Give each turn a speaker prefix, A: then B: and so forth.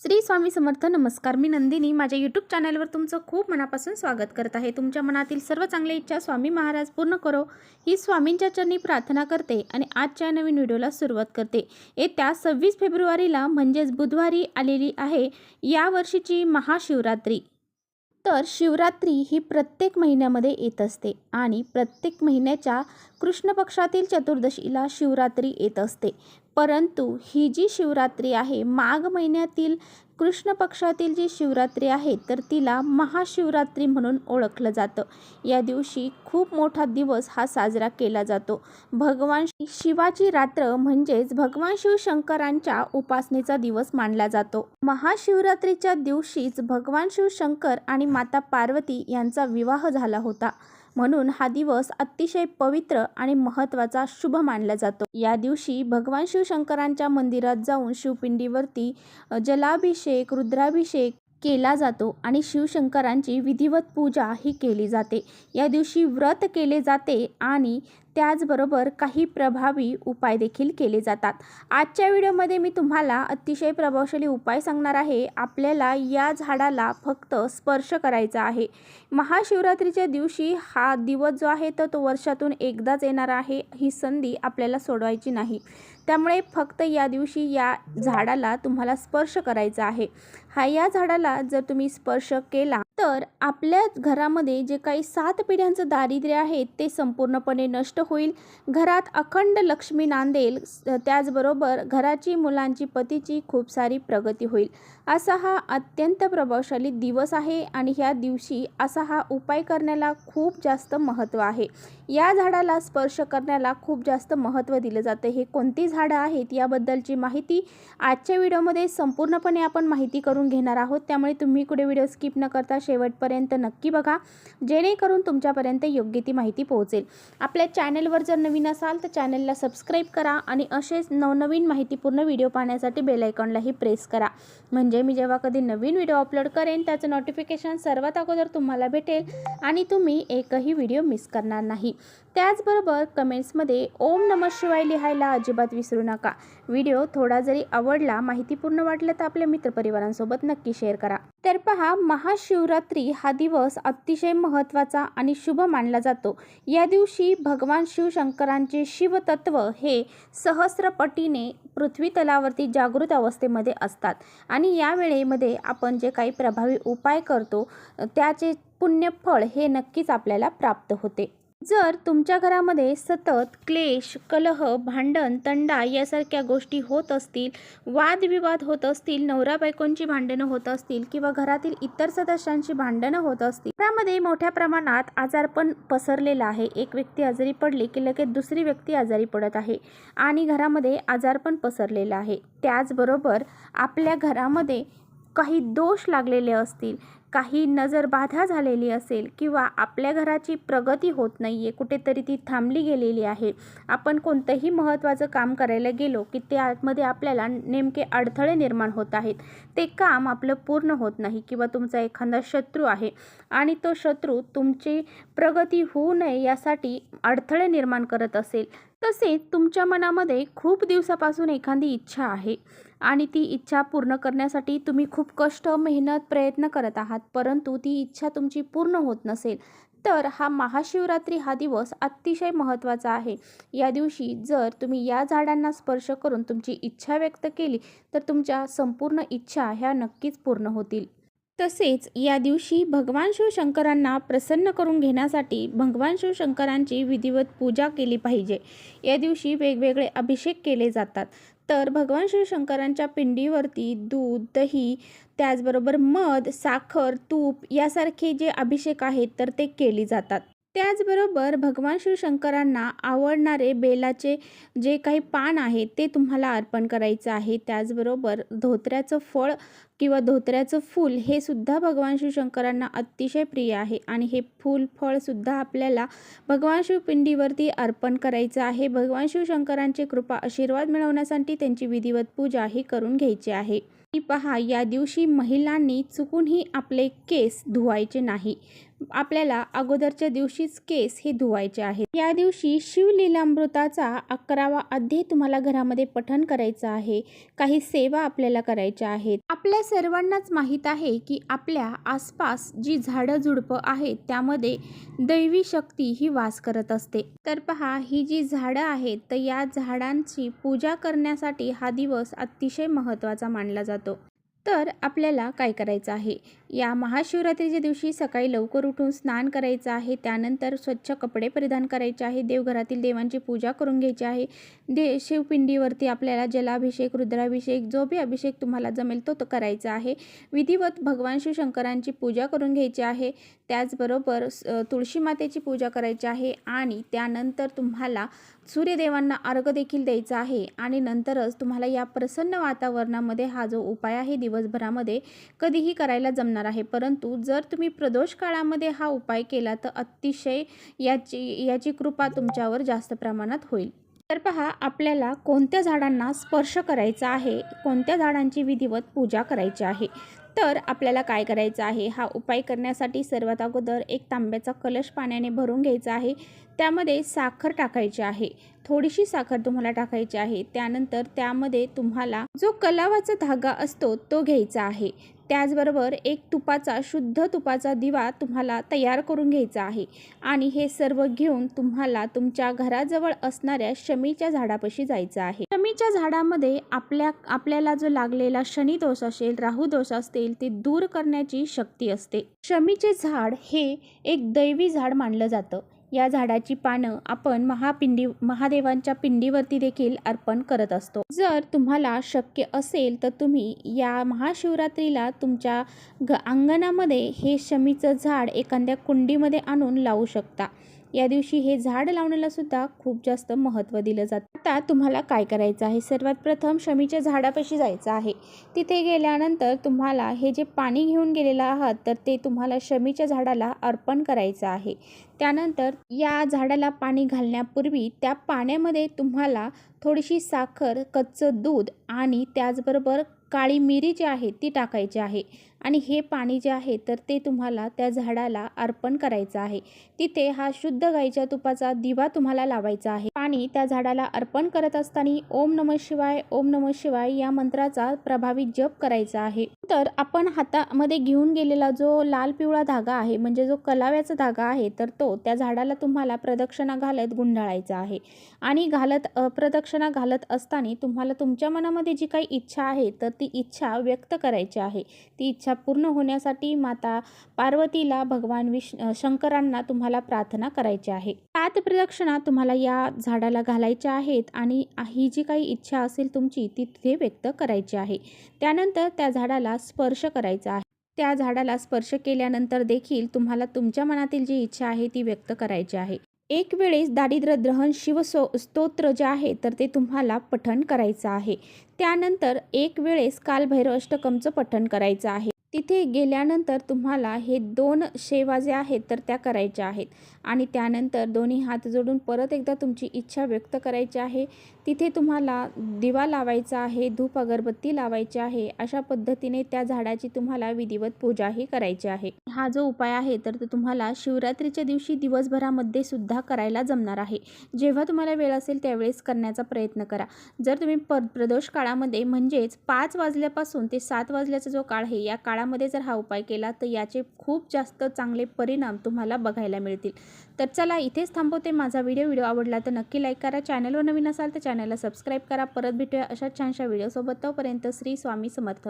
A: श्री स्वामी समर्थ. नमस्कार, मी नंदिनी. माझ्या यूट्यूब चॅनलवर तुमचं खूप मनापासून स्वागत करत आहे. तुमच्या मनातील सर्व चांगल्या इच्छा स्वामी महाराज पूर्ण करो ही स्वामींच्या चरणी प्रार्थना करते आणि आजच्या नवीन व्हिडिओला सुरुवात करते. येत्या 26 फेब्रुवारीला म्हणजेच बुधवारी आलेली आहे या वर्षीची महाशिवरात्री. तर शिवरात्री ही प्रत्येक महिन्यामध्ये येत असते आणि प्रत्येक महिन्याच्या कृष्ण पक्षातील चतुर्दशीला शिवरात्री येत असते. परंतु ही जी शिवरात्री आहे, माघ महिन्यातील कृष्ण पक्षातील जी शिवरात्री आहे, तर तिला महाशिवरात्री म्हणून ओळखलं जातं. या दिवशी खूप मोठा दिवस हा साजरा केला जातो. भगवान शिवाची रात्र म्हणजेच भगवान शिवशंकरांच्या उपासनेचा दिवस मानला जातो. महाशिवरात्रीच्या दिवशीच भगवान शिवशंकर आणि माता पार्वती यांचा विवाह झाला होता. म्हणून हा दिवस अतिशय पवित्र आणि महत्त्वाचा शुभ मानला जातो. या दिवशी भगवान शिवशंकरांच्या मंदिरात जाऊन शिवपिंडीवरती जलाभिषेक, रुद्राभिषेक केला जातो आणि शिवशंकरांची विधिवत पूजा ही केली जाते. या दिवशी व्रत केले जाते आणि त्याचबरोबर काही प्रभावी उपाय देखील केले जातात. आजच्या व्हिडिओमध्ये मी तुम्हाला अतिशय प्रभावशाली उपाय सांगणार आहे. आपल्याला या झाडाला फक्त स्पर्श करायचा आहे. महाशिवरात्रीच्या दिवशी हा दिवस जो आहे तर तो वर्षातून एकदाच येणार आहे. ही संधी आपल्याला सोडवायची नाही. त्यामुळे फक्त या दिवशी या झाडाला तुम्हाला स्पर्श करायचा आहे. या झाडाला जर तुम्ही स्पर्श केला तर आपल्या घरामध्ये जे काही 7 पिढ्यांचं दारिद्र्य आहे ते संपूर्णपणे नष्ट होईल. घरात अखंड लक्ष्मी नांदेल. त्याचबरोबर घराची, मुलांची, पतीची खूप सारी प्रगती होईल. असा हा अत्यंत प्रभावशाली दिवस आहे आणि ह्या दिवशी असा हा उपाय करण्याला खूप जास्त महत्त्व आहे. या झाडाला स्पर्श करण्याला खूप जास्त महत्त्व दिलं जातं. हे कोणती झाडं आहेत याबद्दलची माहिती आजच्या व्हिडिओमध्ये संपूर्णपणे आपण माहिती करून घेणार आहोत. त्यामुळे तुम्ही कुठे व्हिडिओ स्किप न करता शेवटपर्यंत नक्की बघा, जेणेकरून तुमच्यापर्यंत योग्य ती माहिती पोहोचेल. आपल्या चॅनलवर जर नवीन असाल तर चॅनलला सबस्क्राईब करा आणि असेच नवनवीन माहितीपूर्ण व्हिडिओ पाहण्यासाठी बेल आयकॉनलाही प्रेस करा. म्हणजे मी जेव्हा कधी नवीन व्हिडिओ अपलोड करेन त्याचं नोटिफिकेशन सर्वात अगोदर तुम्हाला भेटेल आणि तुम्ही एकही व्हिडिओ मिस करणार नाही. त्याचबरोबर कमेंट्समध्ये ओम नमः शिवाय लिहायला अजिबात विसरू नका. व्हिडिओ थोडा जरी आवडला, माहितीपूर्ण वाटलं तर आपल्या मित्रपरिवारांसोबत नक्की शेअर करा. तर पहा, महाशिवरात्री हा दिवस अतिशय महत्त्वाचा आणि शुभ मानला जातो. या दिवशी भगवान शिवशंकरांचे शिवतत्व हे सहस्रपटीने पृथ्वी तलावरती जागृत अवस्थेमध्ये असतात आणि या वेळेमध्ये आपण जे काही प्रभावी उपाय करतो त्याचे पुण्यफळ हे नक्कीच आपल्याला प्राप्त होते. जर तुमच्या घरामध्ये सतत क्लेश, कलह, भांडण, तंडा यासारख्या गोष्टी होत असतील, वादविवाद होत असतील, नवरा बायकोंची भांडणं होत असतील किंवा घरातील इतर सदस्यांची भांडणं होत असतील, त्यामध्ये मोठ्या प्रमाणात आजारपण पसरलेला आहे. एक व्यक्ती आजारी पडली की लगेच दुसरी व्यक्ती आजारी पडत आहे आणि घरामध्ये आजारपण पसरलेलं आहे. त्याचबरोबर आपल्या घरामध्ये काही दोष लागलेले असतील, काही नजरबाधा झालेली असेल किंवा आपल्या घराची प्रगती होत नाही आहे, कुठेतरी ती थांबली गेलेली आहे. आपण कोणतंही महत्त्वाचं काम करायला गेलो की त्यामध्ये आपल्याला नेमके अडथळे निर्माण होत आहेत. ते काम आपलं पूर्ण होत नाही किंवा तुमचा एखादा शत्रू आहे आणि तो शत्रू तुमची प्रगती होऊ नये यासाठी अडथळे निर्माण करत असेल. तसेच तुमच्या मनामध्ये खूप दिवसापासून एखादी इच्छा आहे आणि ती इच्छा पूर्ण करण्यासाठी तुम्ही खूप कष्ट, मेहनत, प्रयत्न करत आहात, परंतु ती इच्छा तुमची पूर्ण होत नसेल, तर हा महाशिवरात्री हा दिवस अतिशय महत्त्वाचा आहे. या दिवशी जर तुम्ही या झाडांना स्पर्श करून तुमची इच्छा व्यक्त केली तर तुमच्या संपूर्ण इच्छा ह्या नक्कीच पूर्ण होतील. तसेच या दिवशी भगवान शिवशंकरांना प्रसन्न करून घेण्यासाठी भगवान शिवशंकरांची विधिवत पूजा केली पाहिजे. या दिवशी वेगवेगळे अभिषेक केले जातात. तर भगवान शिवशंकरांच्या पिंडीवरती दूध, दही, त्याचबरोबर मध, साखर, तूप यासारखे जे अभिषेक आहेत तर ते केले जातात. त्याचबरोबर भगवान शिवशंकरांना आवडणारे बेलाचे जे काही पान आहे ते तुम्हाला अर्पण करायचं आहे. त्याचबरोबर धोत्र्याचं फळ किंवा धोत्र्याचं फूल हे सुद्धा भगवान शिवशंकरांना अतिशय प्रिय आहे आणि हे फूल, फळसुद्धा आपल्याला भगवान शिवपिंडीवरती अर्पण करायचं आहे. भगवान शिवशंकरांची कृपा, आशीर्वाद मिळवण्यासाठी त्यांची विधिवत पूजा ही करून घ्यायची आहे. पहा, या दिवशी महिलांनी चुकूनही आपले केस धुवायचे नाही. आपल्याला अगोदरच्या दिवशीच केस हे धुवायचे आहेत. या दिवशी शिवलीलामृताचा 11वा अध्याय तुम्हाला घरामध्ये पठण करायचं आहे. काही सेवा आपल्याला करायच्या आहेत. आपल्या सर्वांनाच माहीत आहे की आपल्या आसपास जी झाडं झुडपं आहेत त्यामध्ये दैवी शक्ती ही वास करत असते. तर पहा, ही जी झाडं आहेत तर या झाडांची पूजा करण्यासाठी हा दिवस अतिशय महत्त्वाचा मानला जातो. तर आपल्याला काय करायचं आहे, या महाशिवरात्रीच्या दिवशी सकाळी लवकर उठून स्नान करायचं आहे. त्यानंतर स्वच्छ कपडे परिधान करायचे आहे. देवघरातील देवांची पूजा करून घ्यायची आहे. शिवपिंडीवरती आपल्याला जलाभिषेक, रुद्राभिषेक, जो भी अभिषेक तुम्हाला जमेल तो करायचा आहे. विधिवत भगवान शिवशंकरांची पूजा करून घ्यायची आहे. त्याचबरोबर तुळशी मातेची पूजा करायची आहे आणि त्यानंतर तुम्हाला सूर्यदेवांना अर्घ देखील द्यायचा आहे. आणि नंतरच तुम्हाला या प्रसन्न वातावरणामध्ये हा जो उपाय आहे दिवसभरामध्ये कधीही करायला जमणार आहे. परंतु जर तुम्ही प्रदोष काळामध्ये हा उपाय केला तर अतिशय याची कृपा तुमच्यावर जास्त प्रमाणात होईल. तर पहा, आपल्याला कोणत्या झाडांना स्पर्श करायचा आहे, कोणत्या झाडांची विधिवत पूजा करायची आहे. तर आपल्याला काय करायचं आहे, हा उपाय करण्यासाठी सर्वात अगोदर एक तांब्याचा कलश पाण्याने भरून घ्यायचा आहे. त्यामध्ये साखर टाकायची आहे. थोडीशी साखर तुम्हाला टाकायची आहे. त्यानंतर त्यामध्ये तुम्हाला जो कलावाचा धागा असतो तो घ्यायचा आहे. त्याचबरोबर एक शुद्ध तुपाचा दिवा तुम्हाला तयार करून घ्यायचा आहे. आणि हे सर्व घेऊन तुम्हाला तुमच्या घराजवळ असणाऱ्या शमीच्या झाडापाशी जायचं आहे. शमीच्या झाडामध्ये आपल्याला जो लागलेला शनी दोष असेल, राहू दोष असतील ते दूर करण्याची शक्ती असते. शमीचे झाड हे एक दैवी झाड मानलं जातं. या झाडाची पानं आपण महादेवांच्या पिंडीवरती देखील अर्पण करत असतो. जर तुम्हाला शक्य असेल तर तुम्ही या महाशिवरात्रीला तुमच्या अंगणामध्ये हे शमीचं झाड एखाद्या कुंडीमध्ये आणून लावू शकता. या दिवशी हे झाड लावण्याला सुद्धा खूप जास्त महत्त्व दिलं जातं. आता तुम्हाला काय करायचं आहे, सर्वात प्रथम शमीच्या झाडापाशी जायचं आहे. तिथे गेल्यानंतर तुम्हाला हे जे पाणी घेऊन गेलेलं आहात तर ते तुम्हाला शमीच्या झाडाला अर्पण करायचं आहे. त्यानंतर या झाडाला पाणी घालण्यापूर्वी त्या पाण्यामध्ये तुम्हाला थोडीशी साखर, कच्चं दूध आणि त्याचबरोबर काळी मिरी जी आहे ती टाकायची आहे. आणि हे पाणी जे आहे तर ते तुम्हाला त्या झाडाला अर्पण करायचं आहे. तिथे हा शुद्ध गाईच्या तुपाचा दिवा तुम्हाला लावायचा आहे. पाणी त्या झाडाला अर्पण करत असताना ओम नमः शिवाय, ओम नमः शिवाय या मंत्राचा प्रभावी जप करायचा आहे. तर आपण हातामध्ये घेऊन गेलेला जो लाल पिवळा धागा आहे, म्हणजे जो कलाव्याचा धागा आहे, तर तो त्या झाडाला तुम्हाला प्रदक्षिणा घालत गुंडाळायचा आहे. आणि प्रदक्षिणा घालत असताना तुम्हाला तुमच्या मनामध्ये जी काही इच्छा आहे तर ती इच्छा व्यक्त करायची आहे. ती इच्छा पूर्ण होण्यासाठी माता पार्वतीला, भगवान शंकरांना तुम्हाला प्रार्थना करायची आहे. 7 प्रदक्षिणा तुम्हाला या झाडाला घालायच्या आहेत आणि ही जी काही इच्छा असेल तुमची ती तिथे व्यक्त करायची आहे. त्यानंतर त्या झाडाला स्पर्श करायचा आहे. त्या झाडाला स्पर्श केल्यानंतर देखील तुम्हाला तुमच्या मनातील जी इच्छा आहे ती व्यक्त करायची आहे. एक वेळेस दारिद्र्य दहन स्तोत्र जे आहे तर ते तुम्हाला पठण करायचं आहे. त्यानंतर एक वेळेस कालभैरव अष्टकमचं पठण करायचं आहे. तिथे गेल्यानंतर तुम्हाला हे 2 सेवा जे आहेत तर त्या करायच्या आहेत. आणि त्यानंतर दोन्ही हात जोडून परत एकदा तुमची इच्छा व्यक्त करायची आहे. तिथे तुम्हाला दिवा लावायचा आहे, धूप अगरबत्ती लावायची आहे. अशा पद्धतीने त्या झाडाची तुम्हाला विधिवत पूजाही करायची आहे. हा जो उपाय आहे तर तो तुम्हाला शिवरात्रीच्या दिवशी दिवसभरामध्ये सुद्धा करायला जमणार आहे. जेव्हा तुम्हाला वेळ असेल त्यावेळेस करण्याचा प्रयत्न करा. जर तुम्ही प्रदोष काळामध्ये म्हणजेच 5 वाजल्यापासून ते 7 वाजल्याचा जो काळ आहे या काळामध्ये जर हा उपाय केला तर याचे खूप जास्त चांगले परिणाम तुम्हाला बघायला मिळतील. तर चला, इथेच थांबवते. माझा व्हिडिओ आवडला तर नक्की लाईक करा. चॅनलवर नवीन असाल तर चॅनलला सबस्क्राईब करा. परत भेटूया अशा छानशा व्हिडिओसोबत. तोपर्यंत श्री स्वामी समर्थ.